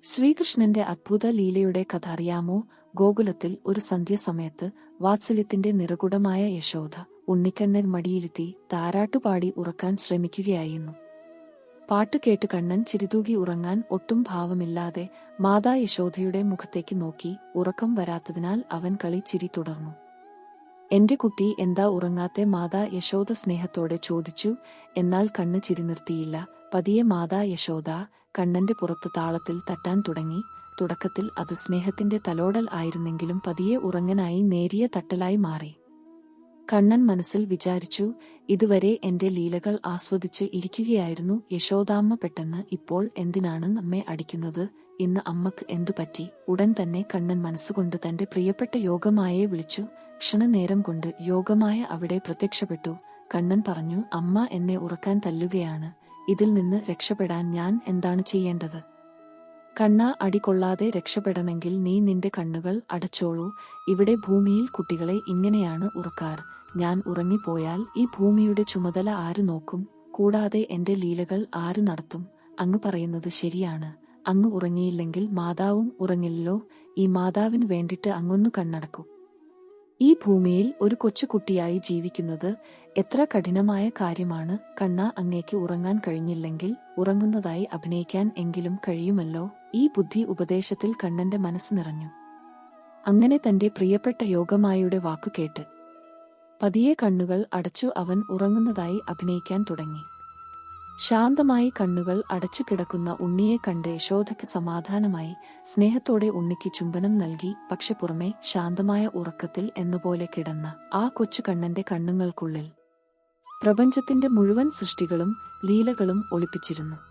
ശ്രീകൃഷ്ണന്റെ അദ്ഭുത ലീലയുടെ കഥ അറിയാമോ? ഗോകുലത്തിൽ ഒരു സന്ധ്യസമയത്ത് വാത്സല്യത്തിന്റെ നിറകുടമായ യശോദ ഉണ്ണിക്കണ്ണൻ മടിയിരുത്തി താരാട്ടുപാടി ഉറക്കാൻ ശ്രമിക്കുകയായിരുന്നു. പാട്ടുകേട്ട് കണ്ണൻ ചിരിതൂകി ഉറങ്ങാൻ ഒട്ടും ഭാവമില്ലാതെ മാതാ യശോദയുടെ മുഖത്തേക്ക് നോക്കി. ഉറക്കം വരാത്തതിനാൽ അവൻ കളി ചിരി തുടർന്നു. "എന്റെ കുട്ടി എന്താ ഉറങ്ങാത്തെ?" മാതാ യശോദ സ്നേഹത്തോടെ ചോദിച്ചു. എന്നാൽ കണ്ണ് ചിരി നിർത്തിയില്ല. പതിയെ മാതാ യശോദ കണ്ണന്റെ പുറത്ത് താളത്തിൽ തട്ടാൻ തുടങ്ങി. തുടക്കത്തിൽ അത് സ്നേഹത്തിന്റെ തലോടൽ ആയിരുന്നെങ്കിലും പതിയെ ഉറങ്ങനായി നേരിയ തട്ടലായി മാറി. കണ്ണൻ മനസ്സിൽ വിചാരിച്ചു, ഇതുവരെ എന്റെ ലീലകൾ ആസ്വദിച്ച് ഇരിക്കുകയായിരുന്നു യശോദാമ്മ. പെട്ടെന്ന് ഇപ്പോൾ എന്തിനാണ് നമ്മെ അടിക്കുന്നത്? ഇന്ന് അമ്മക്ക് എന്തുപറ്റി? ഉടൻ തന്നെ കണ്ണൻ മനസ്സുകൊണ്ട് തന്റെ പ്രിയപ്പെട്ട യോഗമായയെ വിളിച്ചു. ക്ഷണനേരം കൊണ്ട് യോഗമായ അവിടെ പ്രത്യക്ഷപ്പെട്ടു. കണ്ണൻ പറഞ്ഞു, "അമ്മ എന്നെ ഉറക്കാൻ തല്ലുകയാണ്. ഇതിൽ നിന്ന് രക്ഷപ്പെടാൻ ഞാൻ എന്താണ് ചെയ്യേണ്ടത്?" "കണ്ണാ, അടികൊള്ളാതെ രക്ഷപ്പെടണമെങ്കിൽ നീ നിന്റെ കണ്ണുകൾ അടച്ചോളൂ. ഇവിടെ ഭൂമിയിൽ കുട്ടികളെ ഇങ്ങനെയാണ് ഉറക്കാറ്. ഞാൻ ഉറങ്ങിപ്പോയാൽ ഈ ഭൂമിയുടെ ചുമതല ആര് നോക്കും? കൂടാതെ എന്റെ ലീലകൾ ആര് നടത്തും? അങ്ങ് പറയുന്നത് ശരിയാണ്. അങ്ങ് ഉറങ്ങിയില്ലെങ്കിൽ മാതാവും ഉറങ്ങില്ലല്ലോ. ഈ മാതാവിന് വേണ്ടിട്ട് അങ്ങൊന്നു കണ്ണടക്കൂ. ഈ ഭൂമിയിൽ ഒരു കൊച്ചുകുട്ടിയായി ജീവിക്കുന്നത് എത്ര കഠിനമായ കാര്യമാണ്. കണ്ണാ, അങ്ങേക്ക് ഉറങ്ങാൻ കഴിഞ്ഞില്ലെങ്കിൽ ഉറങ്ങുന്നതായി അഭിനയിക്കാൻ എങ്കിലും കഴിയുമല്ലോ." ഈ ബുദ്ധി ഉപദേശത്തിൽ കണ്ണന്റെ മനസ്സ് നിറഞ്ഞു. അങ്ങനെ തന്റെ പ്രിയപ്പെട്ട യോഗമായയുടെ വാക്കു കേട്ട് പതിയെ കണ്ണുകൾ അടച്ചു അവൻ ഉറങ്ങുന്നതായി അഭിനയിക്കാൻ തുടങ്ങി. ശാന്തമായി കണ്ണുകൾ അടച്ചു കിടക്കുന്ന ഉണ്ണിയെ കണ്ട് യശോദയ്ക്ക് സമാധാനമായി. സ്നേഹത്തോടെ ഉണ്ണിക്ക് ചുംബനം നൽകി. പക്ഷെ പുറമെ ശാന്തമായ ഉറക്കത്തിൽ എന്നപോലെ കിടന്ന ആ കൊച്ചു കണ്ണന്റെ കണ്ണുകൾക്കുള്ളിൽ പ്രപഞ്ചത്തിന്റെ മുഴുവൻ സൃഷ്ടികളും ലീലകളും ഒളിപ്പിച്ചിരുന്നു.